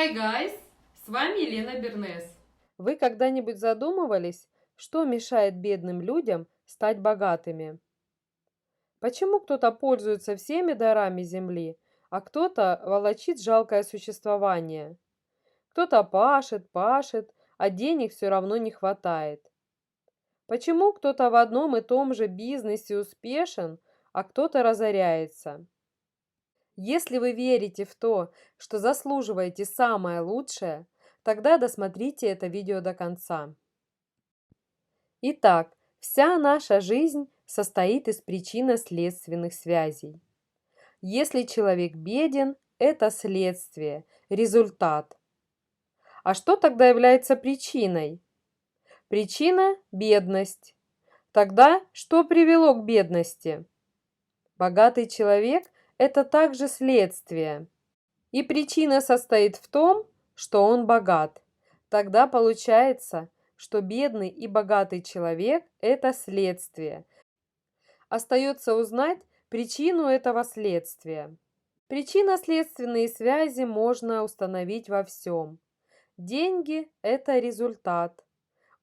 Hi guys! С вами Елена Бернес. Вы когда-нибудь задумывались, что мешает бедным людям стать богатыми? Почему кто-то пользуется всеми дарами земли, а кто-то волочит жалкое существование? Кто-то пашет, а денег все равно не хватает. Почему кто-то в одном и том же бизнесе успешен, а кто-то разоряется? Если вы верите в то, что заслуживаете самое лучшее, тогда досмотрите это видео до конца. Итак, вся наша жизнь состоит из причинно-следственных связей. Если человек беден, это следствие, результат. А что тогда является причиной? Причина – бедность. Тогда что привело к бедности? Богатый человек – это также следствие. И причина состоит в том, что он богат. Тогда получается, что бедный и богатый человек – это следствие. Остается узнать причину этого следствия. Причинно-следственные связи можно установить во всем. Деньги – это результат.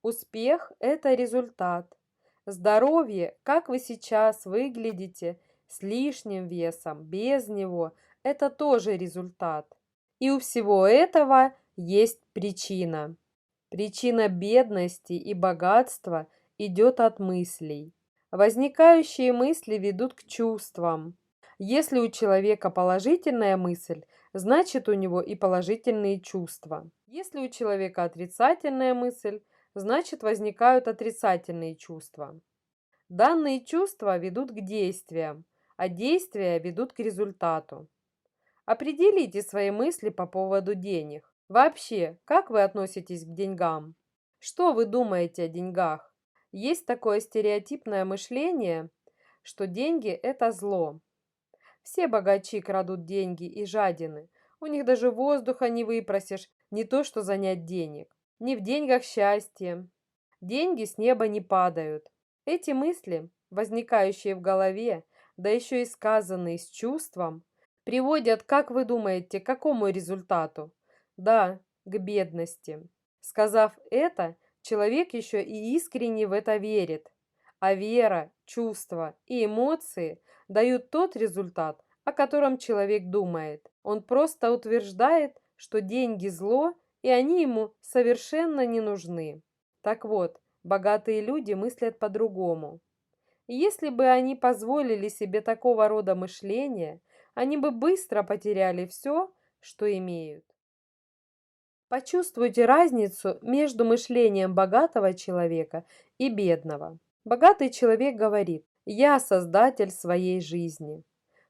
Успех – это результат. Здоровье, как вы сейчас выглядите, с лишним весом, без него – это тоже результат. И у всего этого есть причина. Причина бедности и богатства идет от мыслей. Возникающие мысли ведут к чувствам. Если у человека положительная мысль, значит у него и положительные чувства. Если у человека отрицательная мысль, значит возникают отрицательные чувства. Данные чувства ведут к действиям, а действия ведут к результату. Определите свои мысли по поводу денег. Вообще, как вы относитесь к деньгам? Что вы думаете о деньгах? Есть такое стереотипное мышление, что деньги – это зло. Все богачи крадут деньги и жадины. У них даже воздуха не выпросишь, не то что занять денег. Не в деньгах счастье. Деньги с неба не падают. Эти мысли, возникающие в голове, да еще и сказанные с чувством, приводят, как вы думаете, к какому результату? Да, к бедности. Сказав это, человек еще и искренне в это верит. А вера, чувства и эмоции дают тот результат, о котором человек думает. Он просто утверждает, что деньги зло, и они ему совершенно не нужны. Так вот, богатые люди мыслят по-другому. И если бы они позволили себе такого рода мышления, они бы быстро потеряли все, что имеют. Почувствуйте разницу между мышлением богатого человека и бедного. Богатый человек говорит: «Я создатель своей жизни.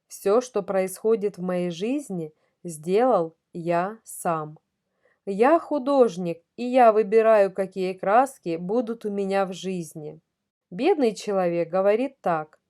Все, что происходит в моей жизни, сделал я сам. Я художник, и я выбираю, какие краски будут у меня в жизни». Бедный человек говорит так: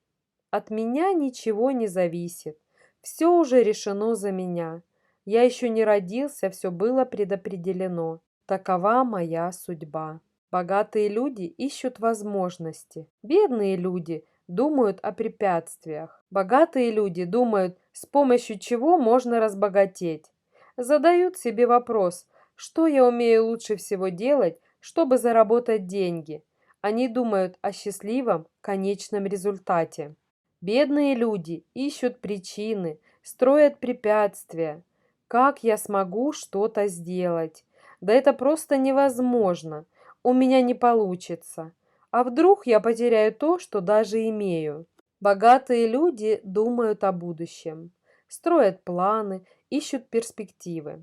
«От меня ничего не зависит. Все уже решено за меня. Я еще не родился, все было предопределено. Такова моя судьба». Богатые люди ищут возможности. Бедные люди думают о препятствиях. Богатые люди думают, с помощью чего можно разбогатеть. Задают себе вопрос: что я умею лучше всего делать, чтобы заработать деньги? Они думают о счастливом конечном результате. Бедные люди ищут причины, строят препятствия. Как я смогу что-то сделать? Да это просто невозможно. У меня не получится. А вдруг я потеряю то, что даже имею? Богатые люди думают о будущем, строят планы, ищут перспективы.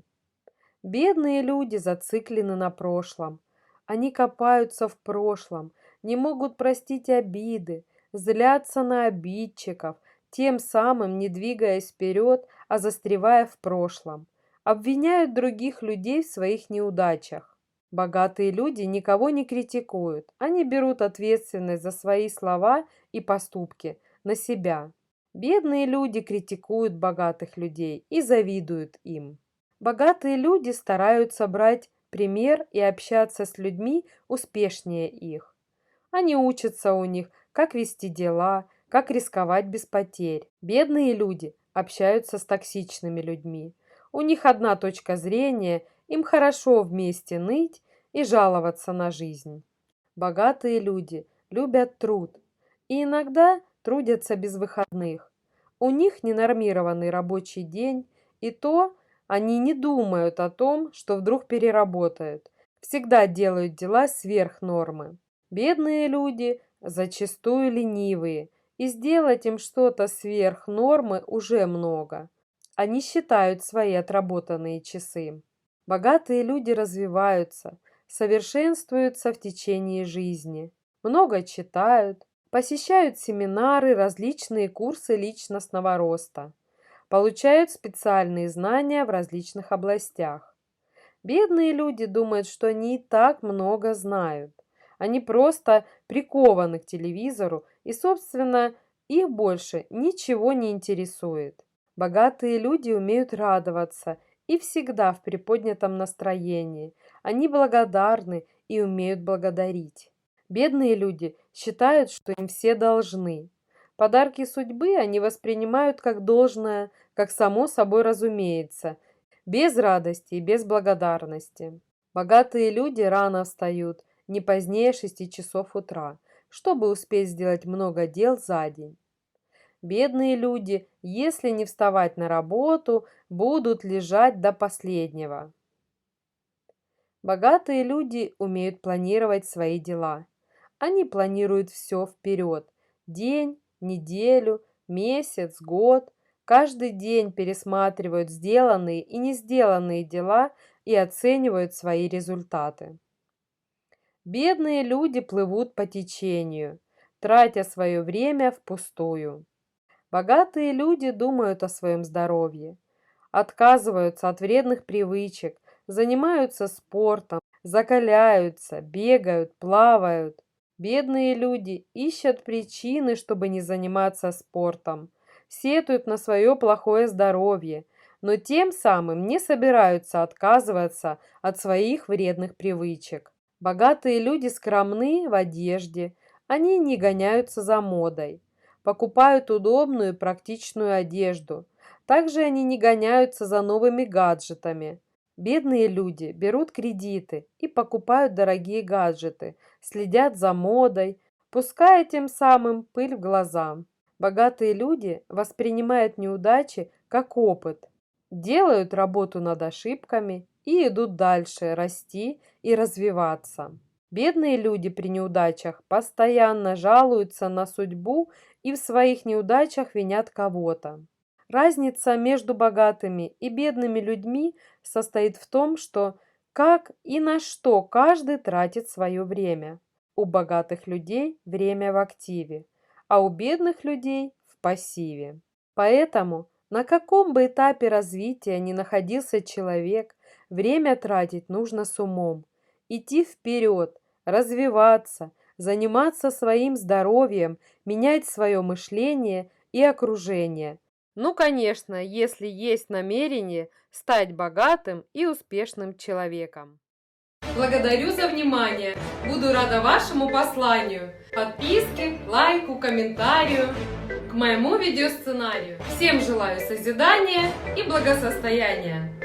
Бедные люди зациклены на прошлом. Они копаются в прошлом, не могут простить обиды, злятся на обидчиков, тем самым не двигаясь вперед, а застревая в прошлом. Обвиняют других людей в своих неудачах. Богатые люди никого не критикуют, они берут ответственность за свои слова и поступки на себя. Бедные люди критикуют богатых людей и завидуют им. Богатые люди стараются брать пример и общаться с людьми успешнее их. Они учатся у них, как вести дела, как рисковать без потерь. Бедные люди общаются с токсичными людьми. У них одна точка зрения, им хорошо вместе ныть и жаловаться на жизнь. Богатые люди любят труд и иногда трудятся без выходных. У них ненормированный рабочий день, и то они не думают о том, что вдруг переработают. Всегда делают дела сверх нормы. Бедные люди зачастую ленивые, и сделать им что-то сверх нормы уже много. Они считают свои отработанные часы. Богатые люди развиваются, совершенствуются в течение жизни, много читают, посещают семинары, различные курсы личностного роста, получают специальные знания в различных областях. Бедные люди думают, что они и так много знают. Они просто прикованы к телевизору, и, собственно, их больше ничего не интересует. Богатые люди умеют радоваться и всегда в приподнятом настроении. Они благодарны и умеют благодарить. Бедные люди считают, что им все должны. Подарки судьбы они воспринимают как должное, как само собой разумеется, без радости и без благодарности. Богатые люди рано встают, не позднее 6 часов утра, чтобы успеть сделать много дел за день. Бедные люди, если не вставать на работу, будут лежать до последнего. Богатые люди умеют планировать свои дела. Они планируют все вперед. День, неделю, месяц, год. Каждый день пересматривают сделанные и не сделанные дела и оценивают свои результаты. Бедные люди плывут по течению, тратя свое время впустую. Богатые люди думают о своем здоровье, отказываются от вредных привычек, занимаются спортом, закаляются, бегают, плавают. Бедные люди ищут причины, чтобы не заниматься спортом, сетуют на свое плохое здоровье, но тем самым не собираются отказываться от своих вредных привычек. Богатые люди скромны в одежде, они не гоняются за модой, покупают удобную и практичную одежду. Также они не гоняются за новыми гаджетами. Бедные люди берут кредиты и покупают дорогие гаджеты, следят за модой, пуская тем самым пыль в глаза. Богатые люди воспринимают неудачи как опыт, делают работу над ошибками и идут дальше расти и развиваться. Бедные люди при неудачах постоянно жалуются на судьбу и в своих неудачах винят кого-то. Разница между богатыми и бедными людьми состоит в том, что как и на что каждый тратит свое время. У богатых людей время в активе, а у бедных людей в пассиве. Поэтому на каком бы этапе развития ни находился человек, время тратить нужно с умом, идти вперед, развиваться, заниматься своим здоровьем, менять свое мышление и окружение. Ну, конечно, если есть намерение стать богатым и успешным человеком. Благодарю за внимание. Буду рада вашему посланию, подписке, лайку, комментарию к моему видеосценарию. Всем желаю созидания и благосостояния.